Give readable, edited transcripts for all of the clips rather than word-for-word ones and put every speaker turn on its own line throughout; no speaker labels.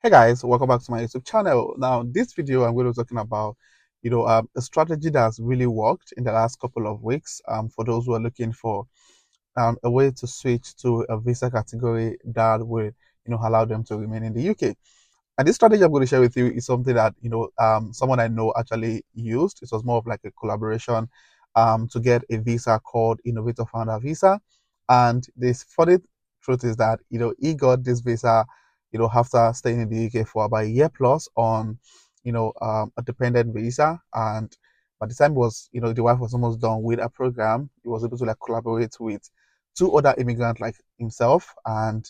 Hey guys, welcome back to my YouTube channel. Now, this video I'm going to be talking about, a strategy that's really worked in the last couple of weeks. For those who are looking for a way to switch to a visa category that will, allow them to remain in the UK. And this strategy I'm going to share with you is something that someone I know actually used. It was more of like a collaboration to get a visa called Innovator Founder Visa. And this funny truth is that he got this visa after staying in the UK for about a year plus on a dependent visa. And by the time it was the wife was almost done with a program, he was able to like collaborate with two other immigrants like himself and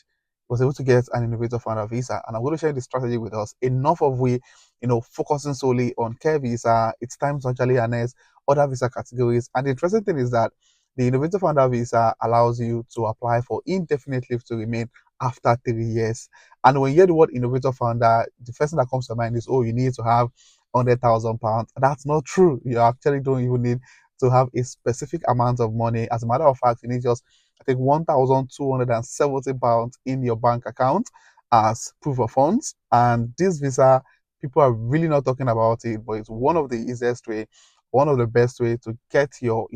was able to get an innovator founder visa. And I'm going to share the strategy with us. Enough of we, focusing solely on care visa. It's time to actually harness other visa categories. And the interesting thing is that the innovator founder visa allows you to apply for indefinite leave to remain after 3 years. And when you hear the word innovator founder, the first thing that comes to mind is, oh, you need to have £100,000. That's not true. You actually don't even need to have a specific amount of money. As a matter of fact, you need just I think £1,270 in your bank account as proof of funds. And this visa, people are really not talking about it, but it's one of the easiest way, one of the best way to get your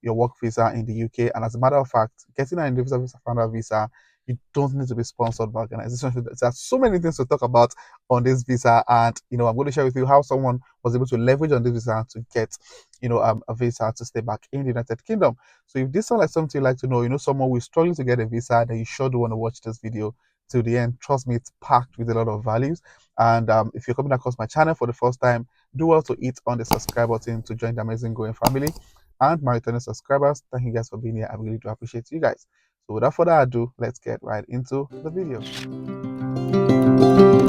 work visa in the UK. And as a matter of fact, getting an individual visa founder visa, you don't need to be sponsored by organizations. There's so many things to talk about on this visa, and I'm going to share with you how someone was able to leverage on this visa to get a visa to stay back in the United Kingdom. So if this sounds like something you'd like to know, someone who is struggling to get a visa, then you sure do want to watch this video till the end. Trust me, it's packed with a lot of values. And if you're coming across my channel for the first time, do well to hit on the subscribe button to join the amazing growing family. And my returning subscribers, thank you guys for being here. I really do appreciate you guys. So without further ado, let's get right into the video.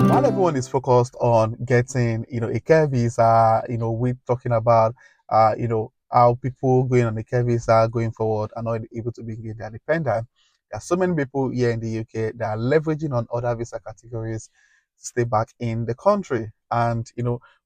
While everyone is focused on getting, a care visa, we're talking about, how people going on the care visa going forward are not able to be independent. There are so many people here in the UK that are leveraging on other visa categories to stay back in the country. And,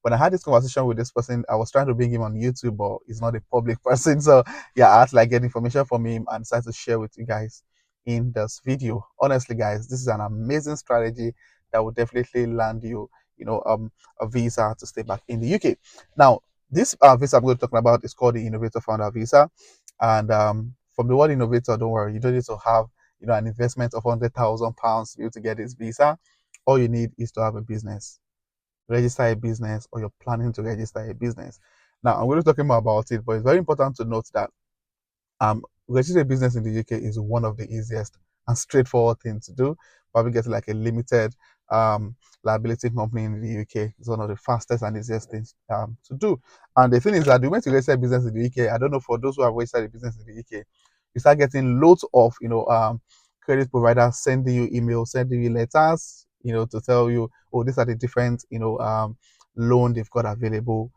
when I had this conversation with this person, I was trying to bring him on YouTube, but he's not a public person. So, yeah, I had to like get information from him and decided to share with you guys in this video. Honestly, guys, this is an amazing strategy that will definitely land you, a visa to stay back in the UK. Now, this visa I'm going to talk about is called the Innovator Founder Visa, and from the word innovator, don't worry, you don't need to have an investment of £100,000 to be able to get this visa. All you need is to have a business, register a business, or you're planning to register a business. Now, I'm going to talk more about it, but it's very important to note that registering a business in the UK is one of the easiest and straightforward things to do. Probably getting like a limited liability company in the UK is one of the fastest and easiest things to do. And the thing is that the way to register a business in the UK, I don't know for those who have registered a business in the UK, you start getting loads of credit providers sending you emails, sending you letters, to tell you, oh, these are the different loan they've got available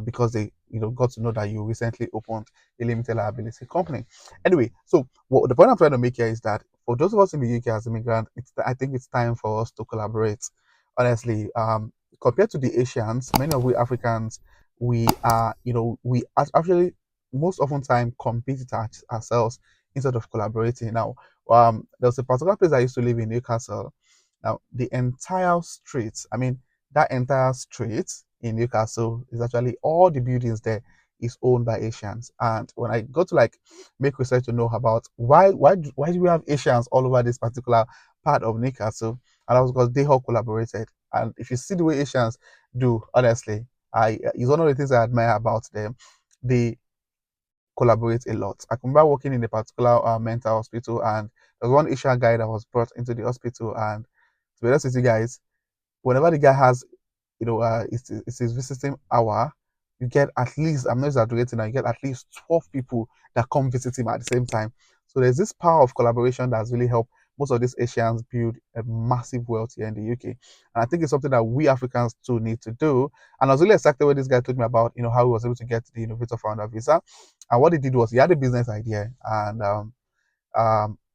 because they got to know that you recently opened a limited liability company. Anyway, so the point I'm trying to make here is that for those of us in the UK as immigrants, I think it's time for us to collaborate. Honestly, compared to the Asians, many of we Africans, we are, we actually most often time compete with ourselves instead of collaborating. Now, there was a particular place I used to live in, Newcastle. Now, the entire street, I mean, that entire street in Newcastle is actually all the buildings there is owned by Asians. And when I got to like make research to know about why do we have Asians all over this particular part of Newcastle, and that was because they all collaborated. And if you see the way Asians do, honestly, I it's one of the things I admire about them. They collaborate a lot. I remember working in a particular mental hospital, and there was one Asian guy that was brought into the hospital. And to be honest with you guys, whenever the guy has it's his visiting hour, you get at least, I'm not exaggerating now, you get at least 12 people that come visit him at the same time. So there's this power of collaboration that's really helped most of these Asians build a massive wealth here in the UK. And I think it's something that we Africans too need to do. And I was really excited when this guy told me about, how he was able to get the Innovator Founder visa. And what he did was he had a business idea, and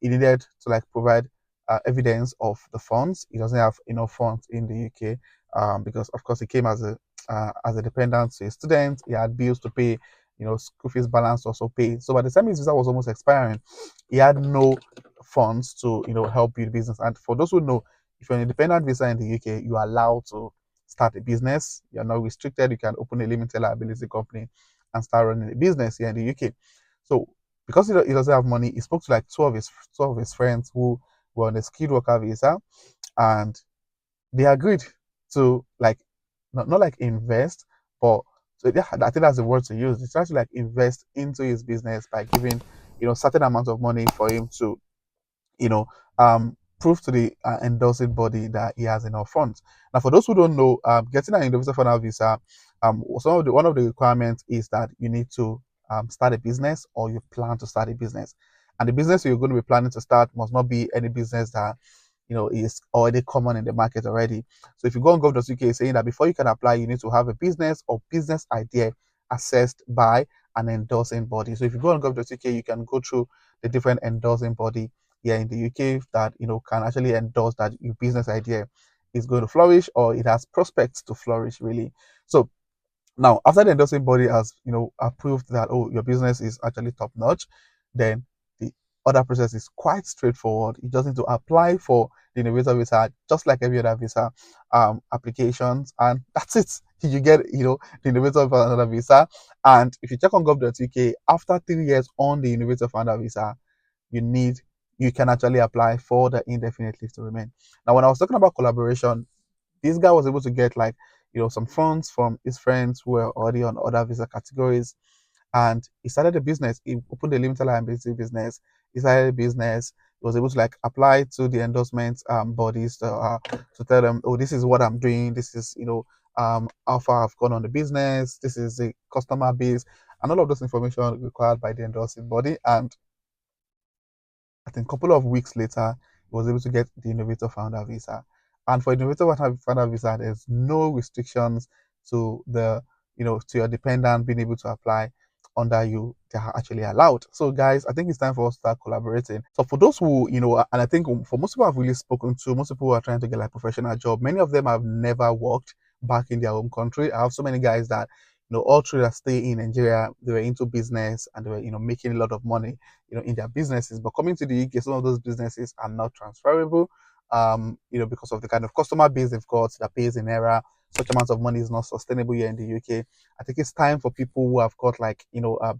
he needed to like provide evidence of the funds. He doesn't have enough funds in the UK because of course he came as a dependent to a student. He had bills to pay, school fees balance also pay. So by the time his visa was almost expiring, he had no funds to help build business. And for those who know, if you're on a dependent visa in the UK, you are allowed to start a business. You're not restricted. You can open a limited liability company and start running a business here in the UK. So because he doesn't have money, he spoke to like two of his friends who were on a skilled worker visa, and they agreed to like not like invest, but so yeah, I think that's the word to use. They try to like invest into his business by giving certain amount of money for him to you know, prove to the endorsing body that he has enough funds. Now, for those who don't know, getting an individual final visa, one of the requirements is that you need to start a business or you plan to start a business. And the business you're going to be planning to start must not be any business that is already common in the market already. So if you go on gov.uk saying that before you can apply, you need to have a business or business idea assessed by an endorsing body. So if you go on gov.uk, you can go through the different endorsing body here in the UK that can actually endorse that your business idea is going to flourish or it has prospects to flourish really. So now after the endorsing body has approved that your business is actually top notch, then the other process is quite straightforward. You just need to apply for the innovator visa just like every other visa applications, and that's it. You get the innovator founder visa. And if you check on gov.uk, after 3 years on the innovator founder visa, you need you can actually apply for the indefinite leave to remain. Now, when I was talking about collaboration, this guy was able to get like some funds from his friends who were already on other visa categories, and he started a business. He opened a limited liability business. He started a business. He was able to like apply to the endorsement bodies to tell them, oh, this is what I'm doing. This is how far I've gone on the business. This is the customer base, and all of this information required by the endorsing body. And I think a couple of weeks later, he was able to get the innovator founder visa. And for innovator founder visa, there's no restrictions to to your dependent being able to apply under you. They are actually allowed. So guys, I think it's time for us to start collaborating. So for those who, and I think for most people I've really spoken to, most people who are trying to get like professional job, many of them have never worked back in their home country. I have so many guys that all through their stay in Nigeria, they were into business and they were, making a lot of money in their businesses. But coming to the UK, some of those businesses are not transferable, because of the kind of customer base they've got that pays in error. Such amount of money is not sustainable here in the UK. I think it's time for people who have got like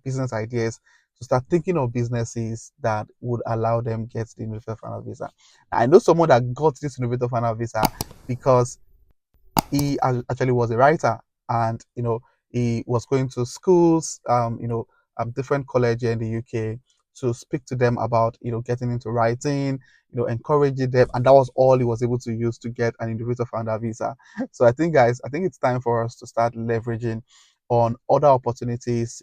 business ideas to start thinking of businesses that would allow them get the innovator final visa. I know someone that got this innovator final visa because he actually was a writer, and he was going to schools, different college here in the UK to speak to them about getting into writing, encouraging them, and that was all he was able to use to get an individual founder visa. So I think, guys, I think it's time for us to start leveraging on other opportunities,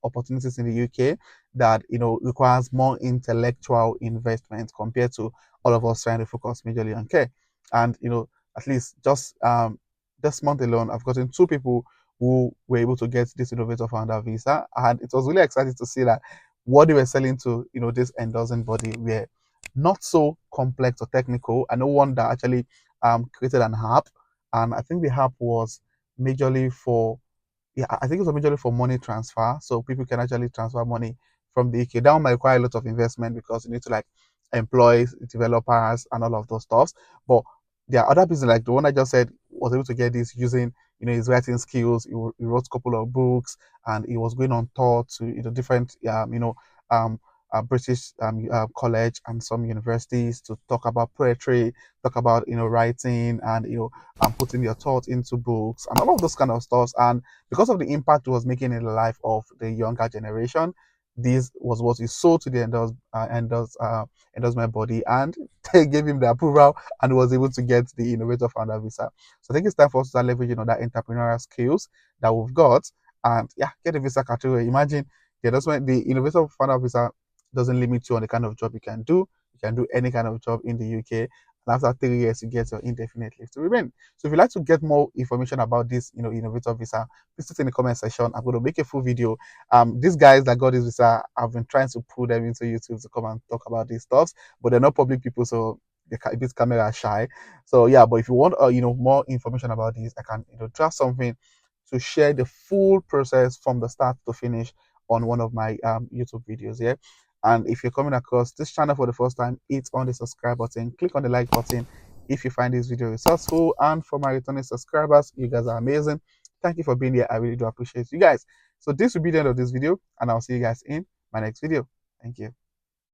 opportunities in the UK that requires more intellectual investment compared to all of us trying to focus majorly on care. And at least just this month alone, I've gotten two people who were able to get this innovator founder visa, and it was really exciting to see that what they were selling to this endorsing body were not so complex or technical. I know one that actually created an app, and I think the app was majorly for yeah, I think it's majorly for money transfer, so people can actually transfer money from the UK. That one might require a lot of investment because you need to like employ developers and all of those stuffs. But there are other business like the one I just said was able to get this using his writing skills. He wrote a couple of books and he was going on tour to different um British college and some universities to talk about poetry, talk about writing and putting your thoughts into books and all of those kind of stuff. And because of the impact it was making in the life of the younger generation, this was what he sold to the endorsement body, and they gave him the approval and was able to get the innovator founder visa. So I think it's time for us to start leveraging on that entrepreneurial skills that we've got, and yeah, get a visa category. Imagine the innovator founder visa doesn't limit you on the kind of job you can do. You can do any kind of job in the UK, and after 3 years, you get your indefinite leave to remain. So if you'd like to get more information about this, innovator visa, please put in the comment section. I'm going to make a full video. These guys that got this visa, I've been trying to pull them into YouTube to come and talk about these stuffs, but they're not public people, so they're a bit camera shy. So yeah, but if you want, more information about this, I can, draft something to share the full process from the start to finish on one of my YouTube videos here. And if you're coming across this channel for the first time, hit on the subscribe button, click on the like button, if you find this video resourceful. And for my returning subscribers, you guys are amazing. Thank you for being here. I really do appreciate you guys. So this will be the end of this video, and I'll see you guys in my next video. Thank you.